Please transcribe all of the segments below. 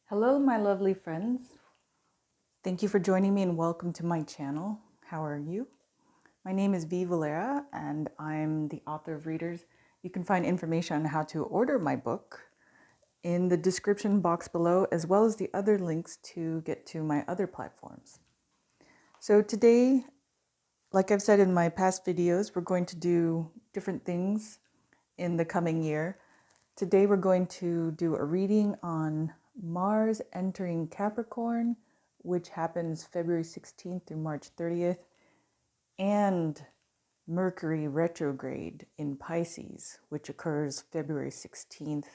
Hello, my lovely friends. Thank you for joining me and welcome to my channel. How are you? My name is V Valera and I'm the author of Readers. You can find information on how to order my book in the description box below, as well as the other links to get to my other platforms. So today, like I've said in my past videos, we're going to do different things in the coming year. Today we're going to do a reading on Mars entering Capricorn, which happens February 16th through March 30th, and Mercury Retrograde in Pisces, which occurs February 16th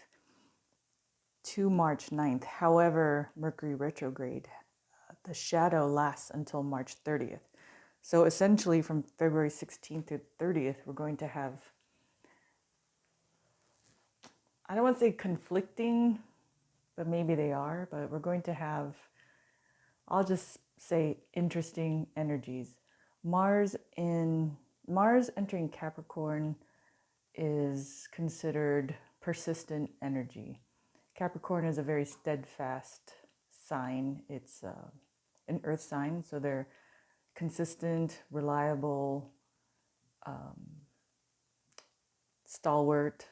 to March 9th. However, Mercury Retrograde, the shadow lasts until March 30th. So essentially from February 16th to 30th, we're going to have, I don't want to say conflicting, but maybe they are, but we're going to have, I'll just say, interesting energies. Mars entering Capricorn is considered persistent energy. Capricorn is a very steadfast sign. It's an earth sign, so they're consistent, reliable, stalwart.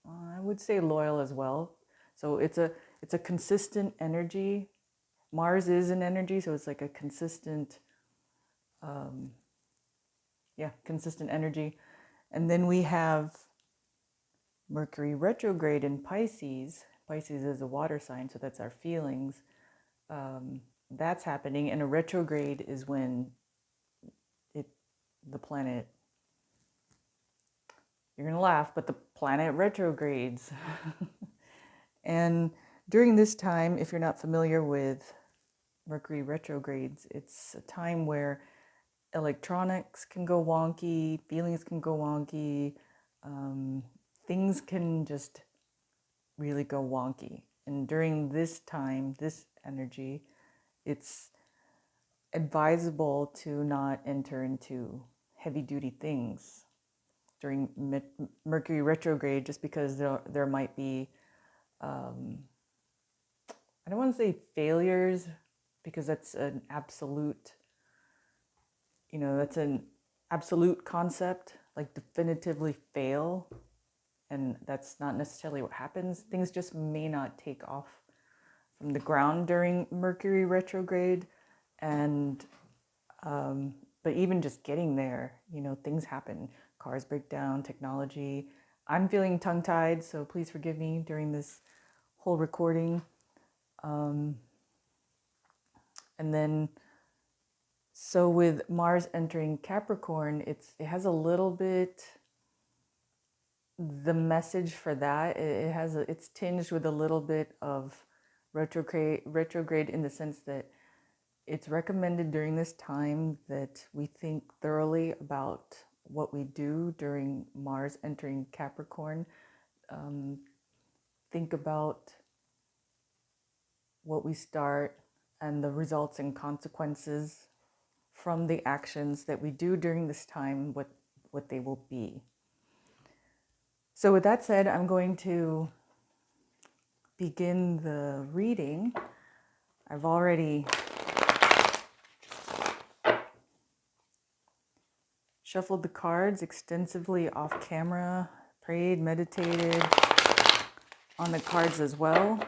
I would say loyal as well. So it's a consistent energy. Mars is an energy, so it's like a consistent, consistent energy. And then we have Mercury retrograde in Pisces. Pisces is a water sign, so that's our feelings. That's happening, and a retrograde is when the planet, you're gonna laugh, but the planet retrogrades. And during this time, if you're not familiar with Mercury retrogrades, it's a time where electronics can go wonky, feelings can go wonky, things can just really go wonky. And during this time, this energy, it's advisable to not enter into heavy-duty things during Mercury retrograde, just because there might be, I don't want to say failures, because that's an absolute, that's an absolute concept, like definitively fail. And that's not necessarily what happens. Things just may not take off from the ground during Mercury retrograde. And, but even just getting there, things happen. Cars break down, technology. I'm feeling tongue-tied, so please forgive me during this whole recording. And then, so with Mars entering Capricorn, it has a little bit, the message for that, it's tinged with a little bit of retrograde in the sense that it's recommended during this time that we think thoroughly about what we do during Mars entering Capricorn. Think about what we start and the results and consequences from the actions that we do during this time, what they will be. So with that said, I'm going to begin the reading. I've already shuffled the cards extensively off camera, prayed, meditated on the cards as well.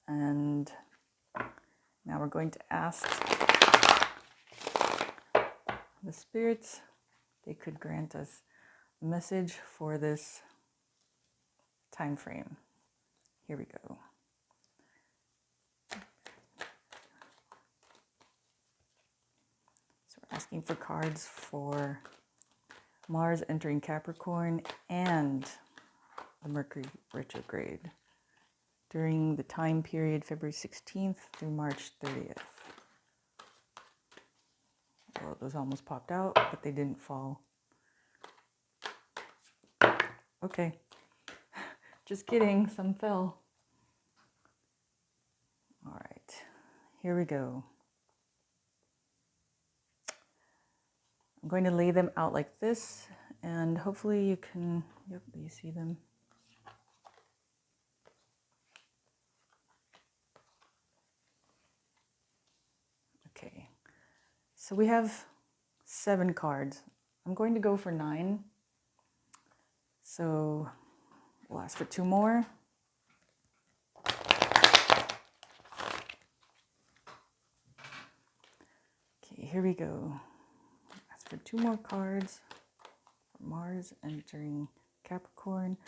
And now we're going to ask the spirits if they could grant us a message for this time frame. Here we go. So we're asking for cards for Mars entering Capricorn and the Mercury retrograde during the time period February 16th through March 30th. Well, those almost popped out, but they didn't fall. Okay. Just kidding, some fell. All right, here we go. I'm going to lay them out like this, and hopefully you can, yep, you see them. So we have 7 cards. I'm going to go for 9. So we'll ask for 2 more. Okay, here we go. Ask for 2 more cards. Mars entering Capricorn.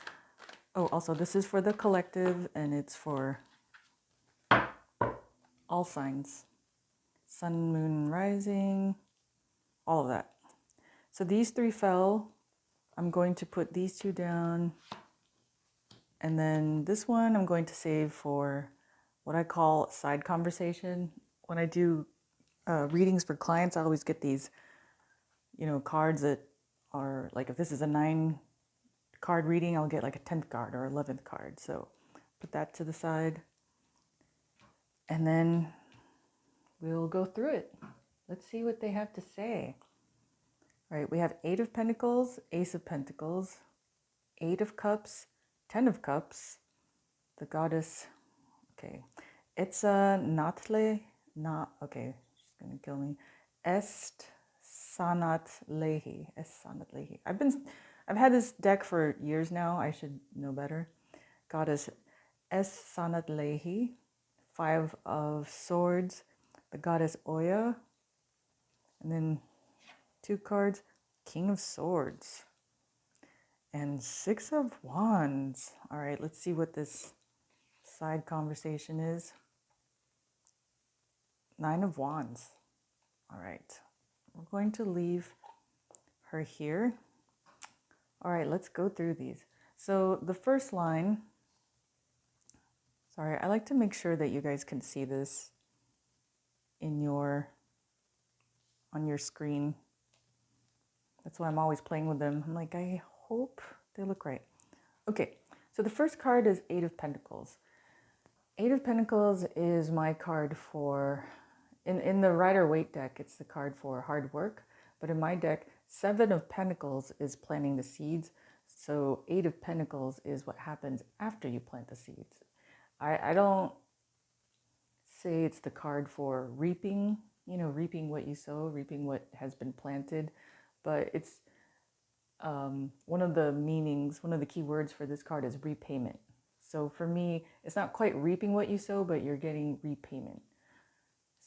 Oh, also this is for the collective and it's for all signs. Sun, moon, rising, all of that. So these 3 fell. I'm going to put these 2 down. And then this one I'm going to save for what I call side conversation. When I do readings for clients, I always get these, cards that are like, if this is a 9 card reading, I'll get like a 10th card or 11th card. So put that to the side. And then we'll go through it. Let's see what they have to say. All right, we have 8 of Pentacles, Ace of Pentacles, 8 of Cups, 10 of Cups, the Goddess. Okay, it's okay, she's gonna kill me. Est Sanat Lehi. I've had this deck for years now. I should know better. Goddess Est Sanat Lehi, 5 of Swords, the Goddess Oya, and then 2 cards, King of Swords, and 6 of Wands. All right, let's see what this side conversation is. 9 of Wands. All right, we're going to leave her here. All right, let's go through these. So the first line, sorry, I like to make sure that you guys can see this on your screen. That's why I'm always playing with them. I'm like, I hope they look right. Okay, so the first card is 8 of Pentacles. 8 of Pentacles is my card for, in the Rider-Waite deck, it's the card for hard work. But in my deck, 7 of Pentacles is planting the seeds. So 8 of Pentacles is what happens after you plant the seeds. I don't say it's the card for reaping, reaping what you sow, reaping what has been planted. But it's one of the meanings, one of the key words for this card is repayment. So for me, it's not quite reaping what you sow, but you're getting repayment.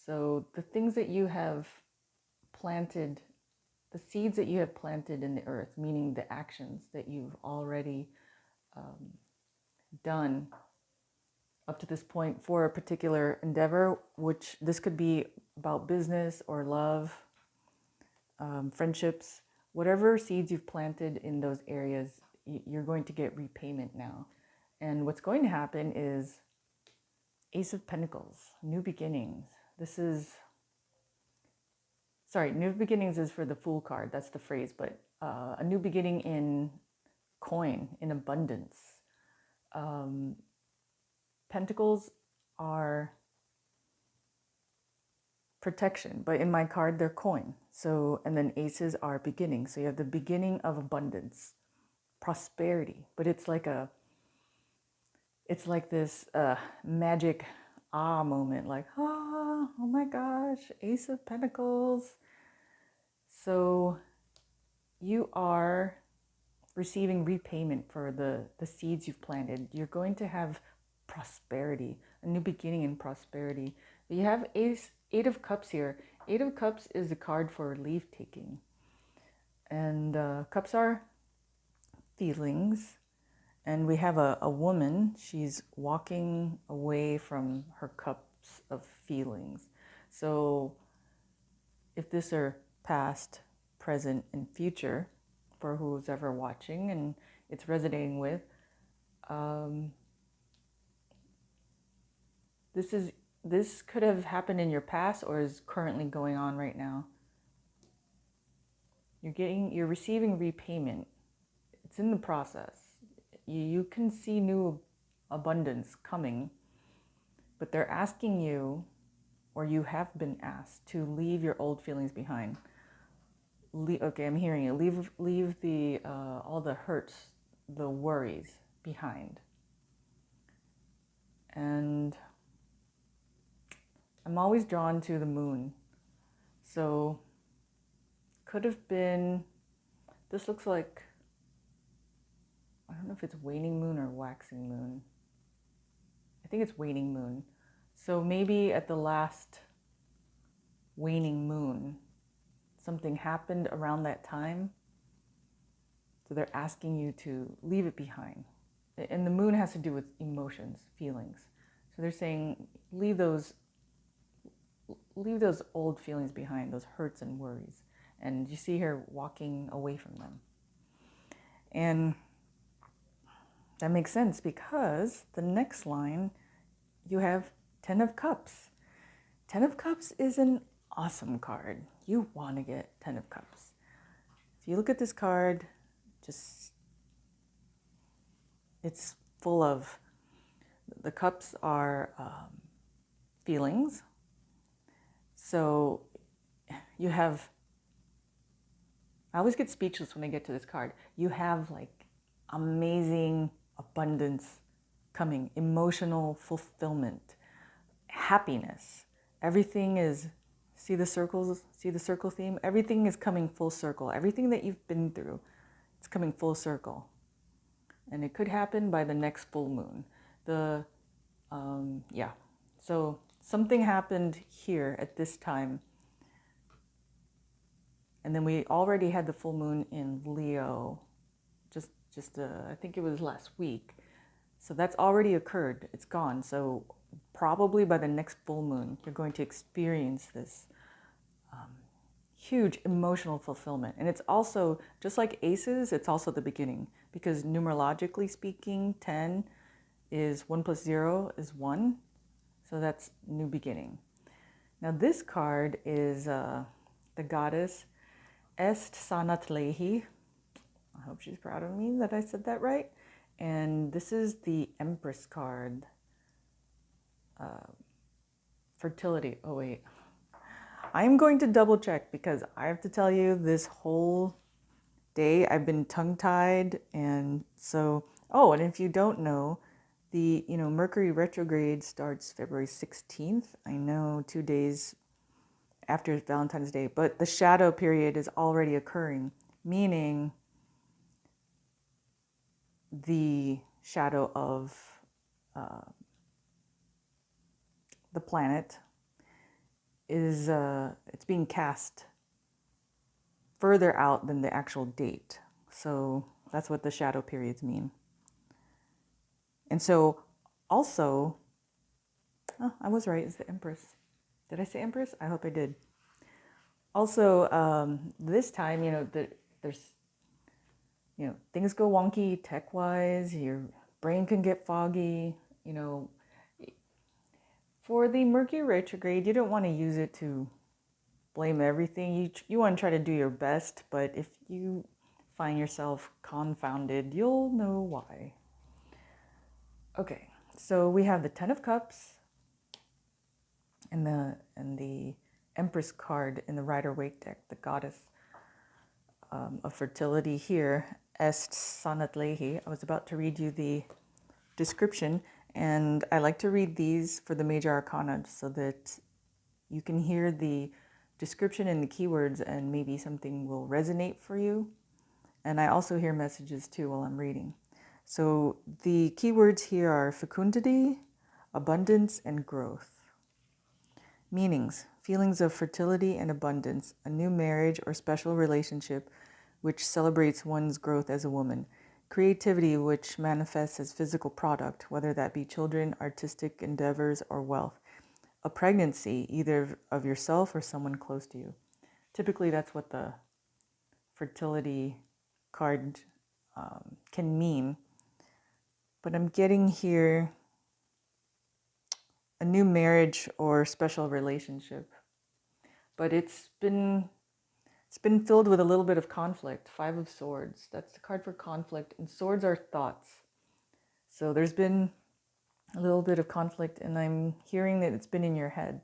So the things that you have planted, the seeds that you have planted in the earth, meaning the actions that you've already done up to this point for a particular endeavor, which this could be about business or love, friendships, whatever seeds you've planted in those areas, you're going to get repayment now. And what's going to happen is Ace of Pentacles, new beginnings. New beginnings is for the Fool card. That's the phrase, but a new beginning in coin, in abundance. Pentacles are protection, but in my card, they're coin. So, and then aces are beginning. So you have the beginning of abundance, prosperity, but it's like this magic moment, like, oh my gosh, Ace of Pentacles. So you are receiving repayment for the seeds you've planted. You're going to have prosperity, a new beginning in prosperity. But you have 8 of Cups here. 8 of Cups is a card for leave taking. And cups are feelings. And we have a woman, she's walking away from her cups of feelings. So if this are past, present, and future, for who's ever watching and it's resonating with, this could have happened in your past or is currently going on right now. You're receiving repayment. It's in the process. You can see new abundance coming, but they're asking you, or you have been asked, to leave your old feelings behind. Okay, I'm hearing you. Leave the all the hurts, the worries behind. And I'm always drawn to the moon. So could have been, this looks like, I don't know if it's waning moon or waxing moon. I think it's waning moon. So maybe at the last waning moon, something happened around that time. So they're asking you to leave it behind. And the moon has to do with emotions, feelings. So they're saying, leave those old feelings behind, those hurts and worries. And you see her walking away from them. And that makes sense because the next line, you have 10 of Cups. 10 of Cups is an awesome card. You want to get 10 of Cups. If you look at this card, it's full of, the cups are feelings. So you have, I always get speechless when I get to this card. You have like amazing abundance coming, emotional fulfillment, happiness. Everything is, see the circles, see the circle theme? Everything is coming full circle. Everything that you've been through, it's coming full circle. And it could happen by the next full moon. So something happened here at this time. And then we already had the full moon in Leo, I think it was last week. So that's already occurred. It's gone. So probably by the next full moon, you're going to experience this huge emotional fulfillment. And it's also, just like aces, it's also the beginning. Because numerologically speaking, 10 is 1 plus 0 is 1. So that's new beginning. Now this card is the goddess Est Sanat Lehi. I hope she's proud of me that I said that right. And this is the Empress card. Fertility. Oh wait. I'm going to double check because I have to tell you, this whole day I've been tongue-tied. And so, and if you don't know, the Mercury Retrograde starts February 16th. I know 2 days after Valentine's Day, but the shadow period is already occurring, meaning the shadow of the planet is it's being cast further out than the actual date. So that's what the shadow periods mean. And so also, I was right, it's the Empress. Did I say Empress? I hope I did. Also, this time, there's, things go wonky tech-wise, your brain can get foggy, For the Mercury retrograde, you don't want to use it to blame everything. You want to try to do your best, but if you find yourself confounded, you'll know why. Okay, so we have the 10 of Cups and the Empress card in the Rider-Waite deck, the goddess of fertility here, Est Sanat Lehi. I was about to read you the description, and I like to read these for the major arcana so that you can hear the description and the keywords and maybe something will resonate for you. And I also hear messages too while I'm reading. So the keywords here are fecundity, abundance, and growth. Meanings: feelings of fertility and abundance, a new marriage or special relationship which celebrates one's growth as a woman. Creativity, which manifests as physical product, whether that be children, artistic endeavors, or wealth. A pregnancy, either of yourself or someone close to you. Typically, that's what the fertility card can mean. But I'm getting here a new marriage or special relationship. But it's been filled with a little bit of conflict. 5 of Swords. That's the card for conflict. And swords are thoughts. So there's been a little bit of conflict, and I'm hearing that it's been in your head.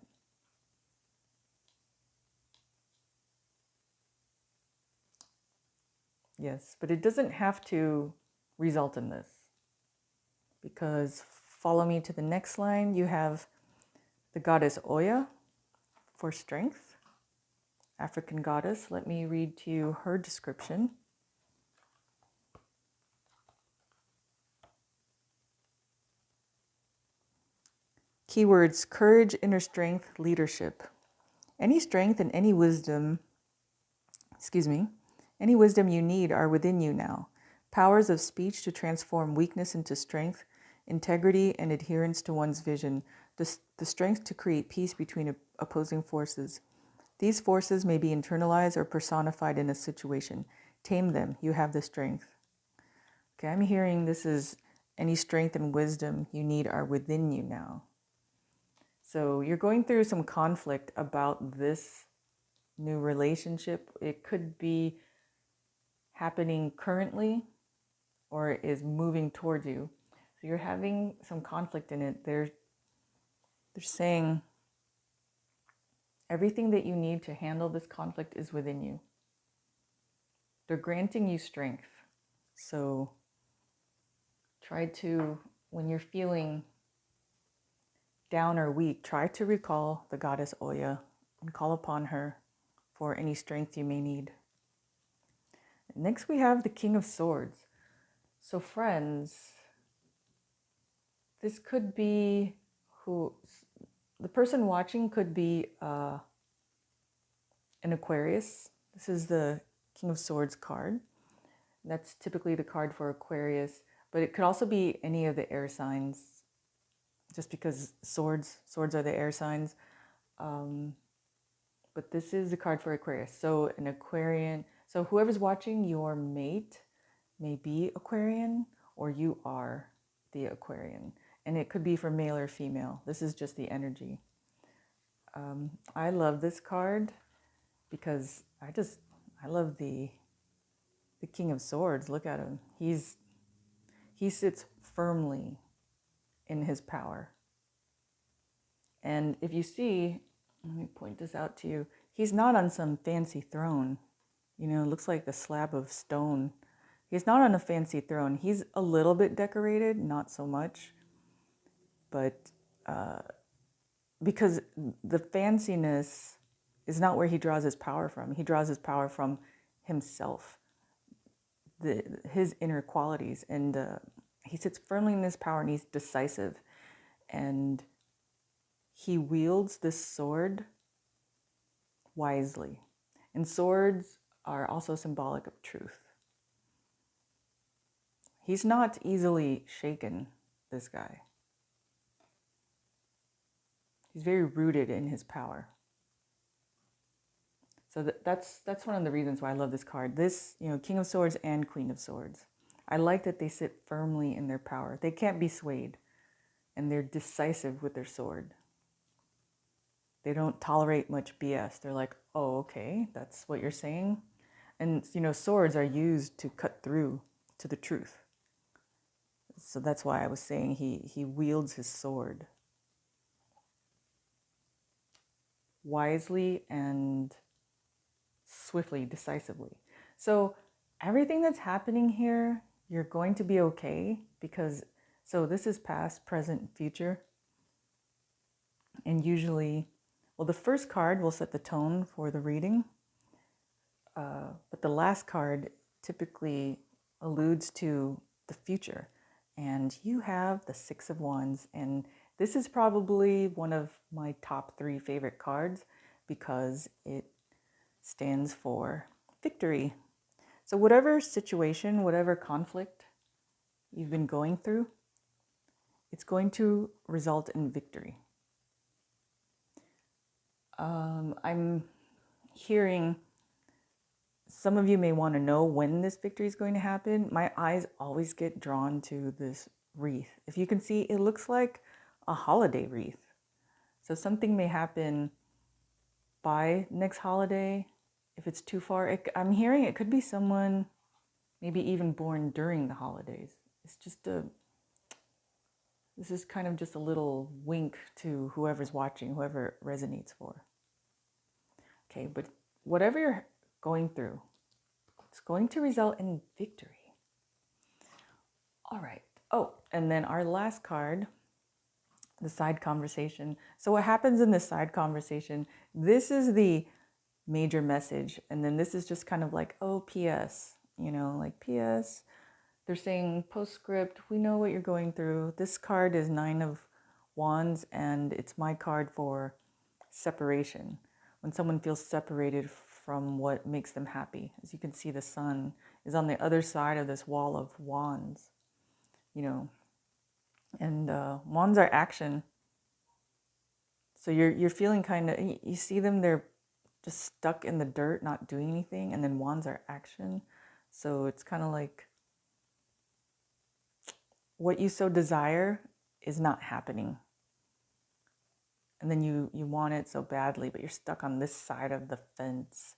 Yes, but it doesn't have to result in this. Because follow me to the next line. You have the goddess Oya for strength. African goddess. Let me read to you her description. Keywords: courage, inner strength, leadership. Any strength and any wisdom, any wisdom you need are within you now. Powers of speech to transform weakness into strength, integrity and adherence to one's vision, the strength to create peace between opposing forces. These forces may be internalized or personified in a situation. Tame them, you have the strength. Okay, I'm hearing this is any strength and wisdom you need are within you now. So you're going through some conflict about this new relationship. It could be happening currently or is moving towards you. So you're having some conflict in it. They're saying everything that you need to handle this conflict is within you. They're granting you strength. So try to, when you're feeling down or weak, try to recall the goddess Oya and call upon her for any strength you may need. Next, we have the King of Swords. So friends, this could be the person watching could be an Aquarius. This is the King of Swords card. That's typically the card for Aquarius, but it could also be any of the air signs, just because swords are the air signs. But this is the card for Aquarius. So an Aquarian, so whoever's watching, your mate may be Aquarian or you are the Aquarian. And it could be for male or female. This is just the energy. I love this card because I love the King of Swords. Look at him. He sits firmly in his power. And if you see, let me point this out to you. He's not on some fancy throne. You know, it looks like a slab of stone. He's not on a fancy throne. He's a little bit decorated, not so much. But because the fanciness is not where he draws his power from. He draws his power from himself, his inner qualities. And he sits firmly in his power and he's decisive. And he wields this sword wisely. And swords are also symbolic of truth. He's not easily shaken, this guy. He's very rooted in his power. So that's one of the reasons why I love this card. This, King of Swords and Queen of Swords. I like that they sit firmly in their power. They can't be swayed. And they're decisive with their sword. They don't tolerate much BS. They're like, oh, okay, that's what you're saying. And, swords are used to cut through to the truth. So that's why I was saying he wields his sword wisely and swiftly, decisively. So everything that's happening here, you're going to be okay because, so this is past, present, future. And usually, well, the first card will set the tone for the reading. But the last card typically alludes to the future. And you have the Six of Wands. And this is probably one of my top 3 favorite cards because it stands for victory. So whatever situation, whatever conflict you've been going through, it's going to result in victory. I'm hearing some of you may want to know when this victory is going to happen. My eyes always get drawn to this wreath. If you can see, it looks like a holiday wreath. So something may happen by next holiday. If it's too far, I'm hearing it could be someone maybe even born during the holidays. It's just this is kind of just a little wink to whoever's watching, whoever it resonates for. Okay, but whatever you're going through, it's going to result in victory. All right. Oh, and then our last card, the side conversation. So what happens in this side conversation, this is the major message. And then this is just kind of like, oh, P.S., you know, like P.S. They're saying postscript, we know what you're going through. This card is 9 of Wands, and it's my card for separation. When someone feels separated from what makes them happy. As you can see, the sun is on the other side of this wall of wands, you know, and wands are action. So you're feeling kind of, you see them, they're just stuck in the dirt, not doing anything. And then wands are action. So it's kind of like what you so desire is not happening. And then you want it so badly, but you're stuck on this side of the fence.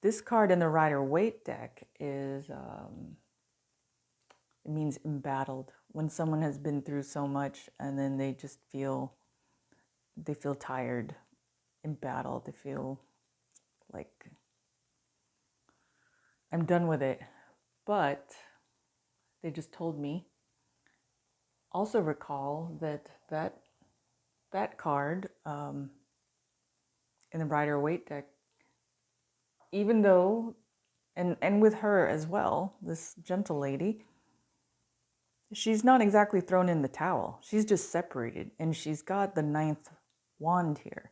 This card in the Rider-Waite deck is, it means embattled. When someone has been through so much and then they just feel tired, embattled. They feel like, I'm done with it. But they just told me, also recall that card in the Rider-Waite deck, even though, and with her as well, this gentle lady, she's not exactly thrown in the towel. She's just separated, and she's got the 9th wand here.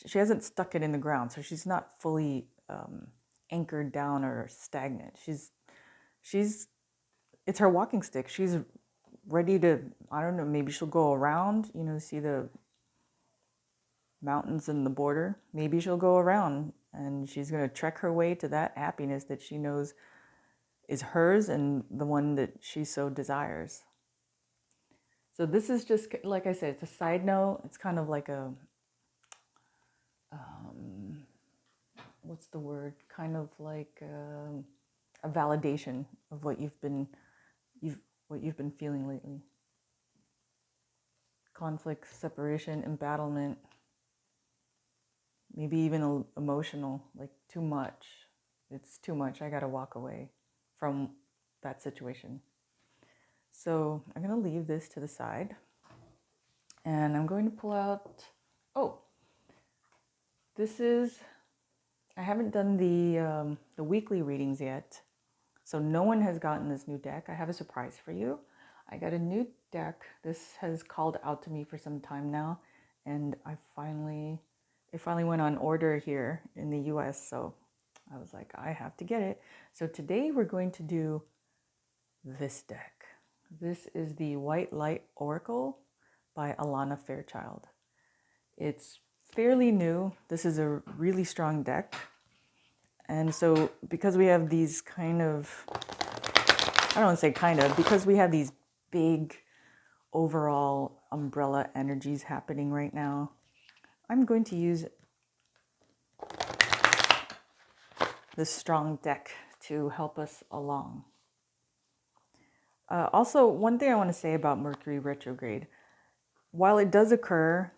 She hasn't stuck it in the ground, so she's not fully anchored down or stagnant. It's her walking stick. She's ready to, I don't know, maybe she'll go around, you know, see the mountains and the border. Maybe she'll go around and she's going to trek her way to that happiness that she knows is hers and the one that she so desires. So this is just, like I said, it's a side note. It's kind of like a, what's the word? Kind of like a validation of what you've been feeling lately. Conflict, separation, embattlement, maybe even emotional, like too much. It's too much. I got to walk away from that situation. So I'm going to leave this to the side. And I'm going to pull out, I haven't done the weekly readings yet. So no one has gotten this new deck. I have a surprise for you. I got a new deck. This has called out to me for some time now. And it finally went on order here in the US. So I was like, I have to get it. So today we're going to do this deck. This is the White Light Oracle by Alana Fairchild. It's fairly new. This is a really strong deck. And so because we have these kind of, I don't want to say kind of, because we have these big overall umbrella energies happening right now, I'm going to use this strong deck to help us along. Also, one thing I want to say about Mercury retrograde, while it does occur,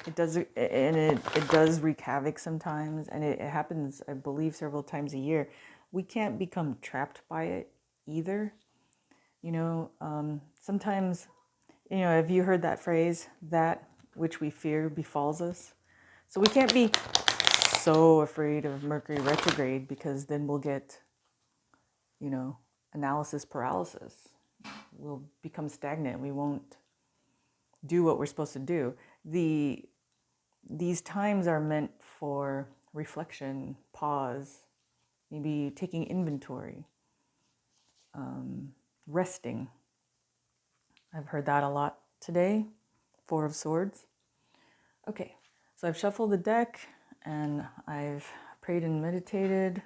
it does wreak havoc sometimes, and it happens, I believe, several times a year. We can't become trapped by it either. You know, sometimes, you know, have you heard that phrase, that which we fear befalls us? So we can't be so afraid of Mercury retrograde, because then we'll get, you know, analysis paralysis. We'll become stagnant. We won't do what we're supposed to do. These times are meant for reflection, pause, maybe taking inventory, resting. I've heard that a lot today. 4 of Swords. Okay, so I've shuffled the deck and I've prayed and meditated.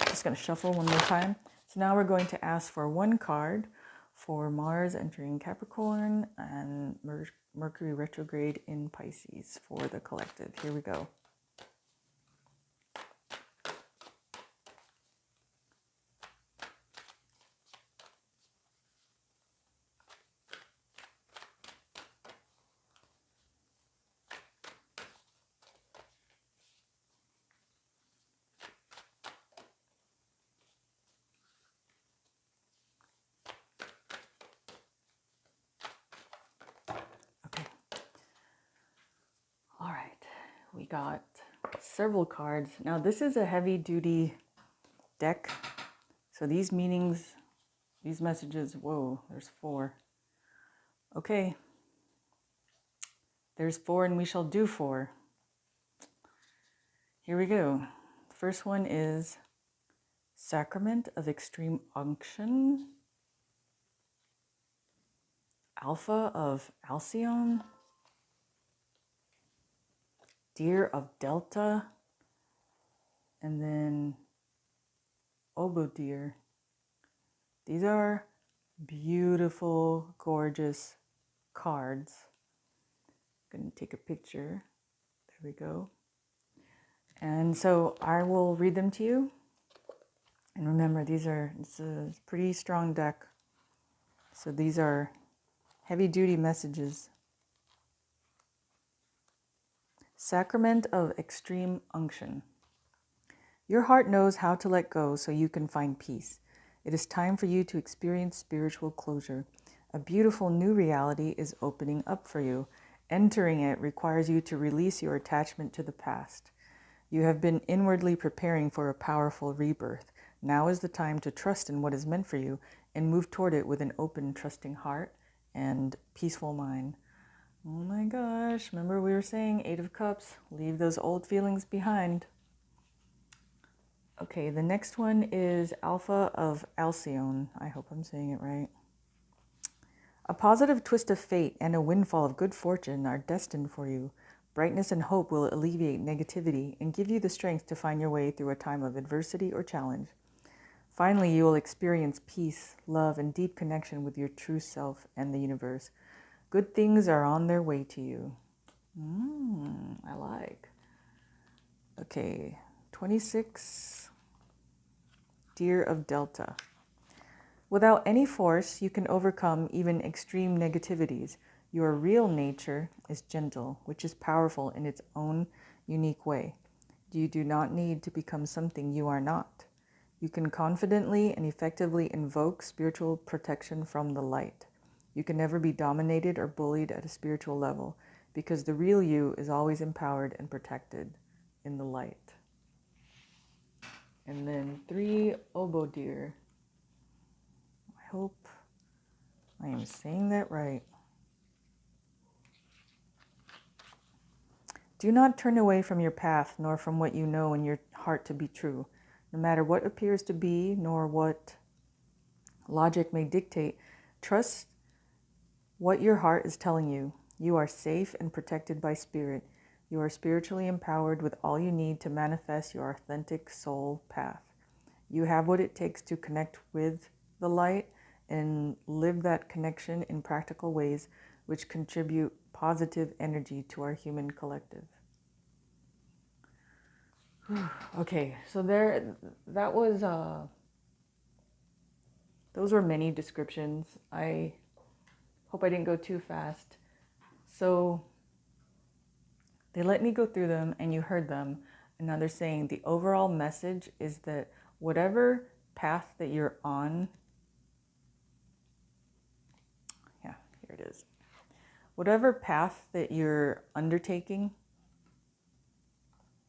Just going to shuffle one more time. So now we're going to ask for one card for Mars entering Capricorn and Mercury retrograde in Pisces for the collective. Here we go. we got several cards. Now this is a heavy duty deck. So these meanings, these messages, whoa, there's 4. Okay. There's 4 and we shall do 4. Here we go. The first one is Sacrament of Extreme Unction. Alpha of Alcyone. Deer of Delta. And then Obodeer. These are beautiful, gorgeous cards. I'm going to take a picture. There we go. And so I will read them to you. And remember, it's a pretty strong deck. So these are heavy duty messages. Sacrament of Extreme Unction. Your heart knows how to let go so you can find peace. It is time for you to experience spiritual closure. A beautiful new reality is opening up for you. Entering it requires you to release your attachment to the past. You have been inwardly preparing for a powerful rebirth. Now is the time to trust in what is meant for you and move toward it with an open, trusting heart and peaceful mind. Oh my gosh, remember we were saying 8 of Cups, leave those old feelings behind. Okay, the next one is Alpha of Alcyone. I hope I'm saying it right. A positive twist of fate and a windfall of good fortune are destined for you. Brightness and hope will alleviate negativity and give you the strength to find your way through a time of adversity or challenge. Finally, you will experience peace, love, and deep connection with your true self and the universe. Good things are on their way to you. I like. Okay, 26. Deer of Delta. Without any force, you can overcome even extreme negativities. Your real nature is gentle, which is powerful in its own unique way. You do not need to become something you are not. You can confidently and effectively invoke spiritual protection from the light. You can never be dominated or bullied at a spiritual level because the real you is always empowered and protected in the light. And then 3 Obodeer. I hope I am saying that right. Do not turn away from your path, nor from what you know in your heart to be true. No matter what appears to be, nor what logic may dictate, trust what your heart is telling you. You are safe and protected by spirit. You are spiritually empowered with all you need to manifest your authentic soul path. You have what it takes to connect with the light and live that connection in practical ways which contribute positive energy to our human collective. Okay, so that was, those were many descriptions. I hope I didn't go too fast. So they let me go through them and you heard them. And now they're saying the overall message is that whatever path that you're on, yeah, here it is. Whatever path that you're undertaking,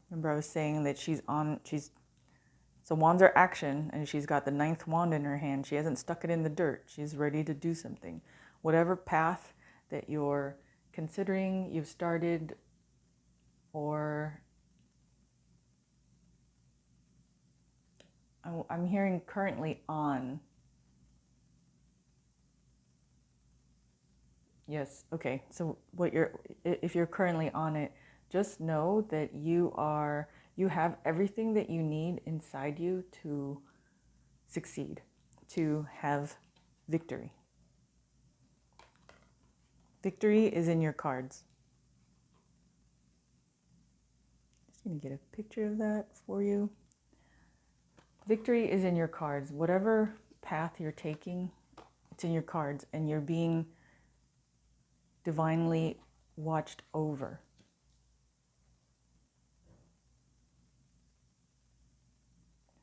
remember I was saying that so wands are action, and she's got the 9th wand in her hand. She hasn't stuck it in the dirt. She's ready to do something. Whatever path that you're considering, you've started, or I'm hearing currently on. Yes, okay. So if you're currently on it, just know that you have everything that you need inside you to succeed, to have victory. Victory is in your cards. Just going to get a picture of that for you. Victory is in your cards. Whatever path you're taking, it's in your cards, and you're being divinely watched over.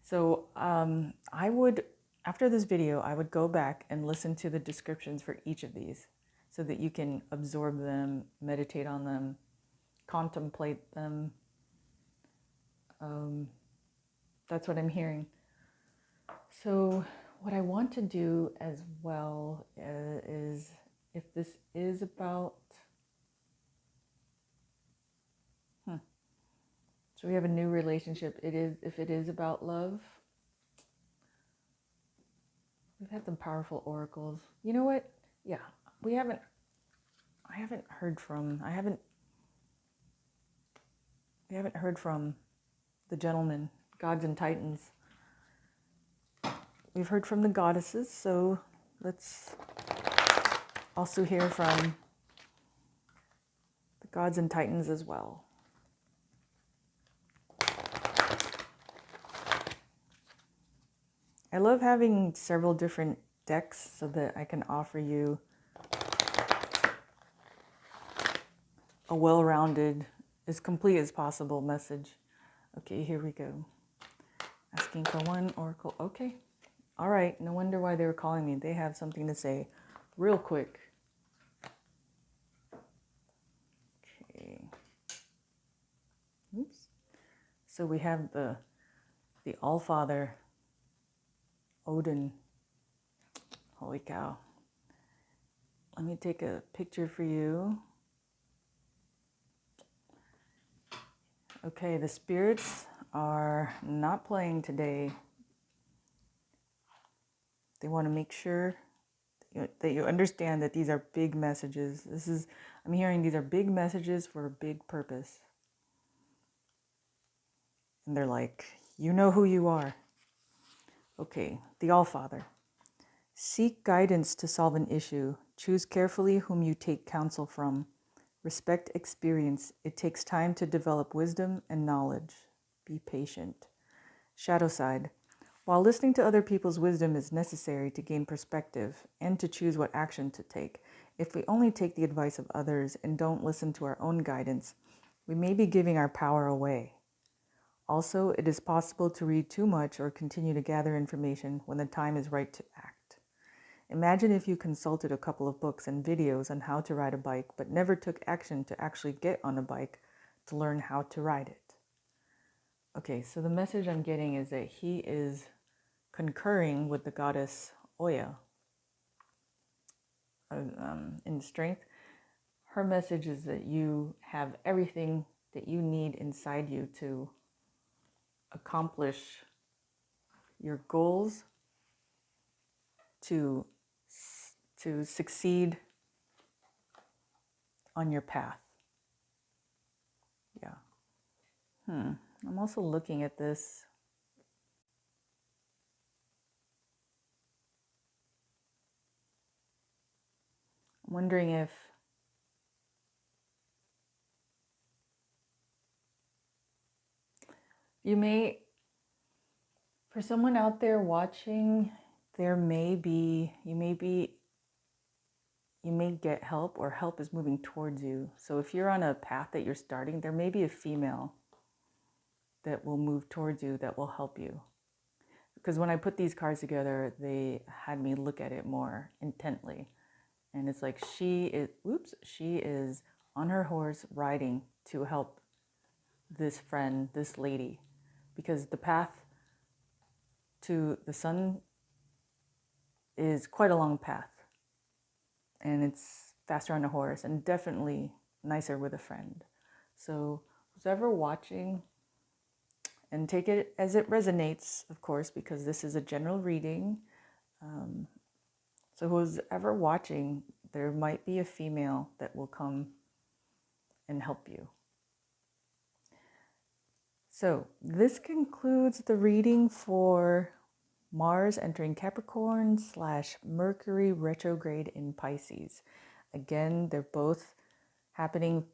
So after this video, I would go back and listen to the descriptions for each of these so that you can absorb them, meditate on them, contemplate them. That's what I'm hearing. So what I want to do as well is, if this is about, so we have a new relationship. If it is about love, we've had some powerful oracles. You know what? Yeah, I haven't heard from the gentlemen, gods and titans. We've heard from the goddesses, so let's also hear from the gods and titans as well. I love having several different decks so that I can offer you a well-rounded, as complete as possible message. Okay, here we go. Asking for one oracle. Okay. All right. No wonder why they were calling me. They have something to say real quick. Okay. Oops. So we have the Allfather, Odin. Holy cow. Let me take a picture for you. Okay, the spirits are not playing today. They want to make sure that you understand that these are big messages. I'm hearing these are big messages for a big purpose. And they're like, you know who you are. Okay, the Allfather. Seek guidance to solve an issue. Choose carefully whom you take counsel from. Respect experience. It takes time to develop wisdom and knowledge. Be patient. Shadow side. While listening to other people's wisdom is necessary to gain perspective and to choose what action to take, if we only take the advice of others and don't listen to our own guidance, we may be giving our power away. Also, it is possible to read too much or continue to gather information when the time is right to act. Imagine if you consulted a couple of books and videos on how to ride a bike, but never took action to actually get on a bike to learn how to ride it. Okay, so the message I'm getting is that he is concurring with the goddess Oya in strength. Her message is that you have everything that you need inside you to accomplish your goals, to succeed on your path. Yeah. I'm also looking at this. I'm wondering if you may, for someone out there watching, you may get help, or help is moving towards you. So if you're on a path that you're starting, there may be a female that will move towards you, that will help you. Because when I put these cards together, they had me look at it more intently. And it's like she is on her horse riding to help this friend, this lady. Because the path to the sun is quite a long path. And it's faster on a horse and definitely nicer with a friend. So who's ever watching, and take it as it resonates, of course, because this is a general reading. So who's ever watching, there might be a female that will come and help you. So this concludes the reading for Mars entering Capricorn / Mercury retrograde in Pisces. Again, they're both happening,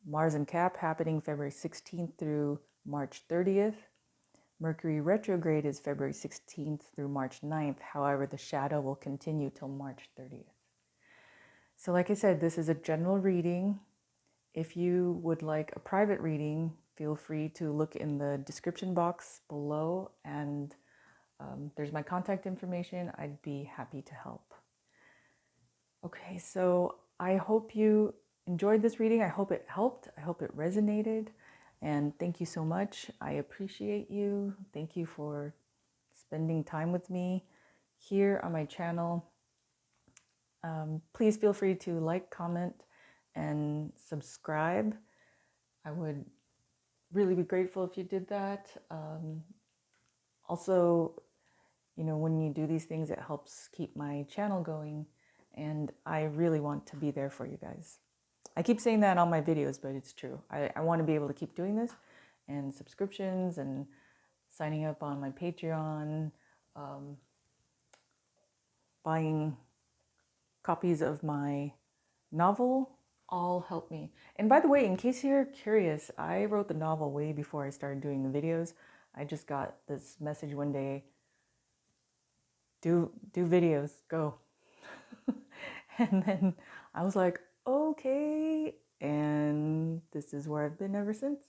Mars and Cap happening February 16th through March 30th. Mercury retrograde is February 16th through March 9th. However, the shadow will continue till March 30th. So like I said, this is a general reading. If you would like a private reading, feel free to look in the description box below, and there's my contact information. I'd be happy to help. Okay, so I hope you enjoyed this reading. I hope it helped. I hope it resonated. And thank you so much. I appreciate you. Thank you for spending time with me here on my channel. Please feel free to like, comment, and subscribe. I would really be grateful if you did that. Also, you know, when you do these things, it helps keep my channel going, and I really want to be there for you guys. I keep saying that on my videos, but it's true. I want to be able to keep doing this, and subscriptions and signing up on my Patreon, buying copies of my novel all help me. And by the way, in case you're curious, I wrote the novel way before I started doing the videos. I just got this message one day, do videos, go. And then I was like, okay, and this is where I've been ever since.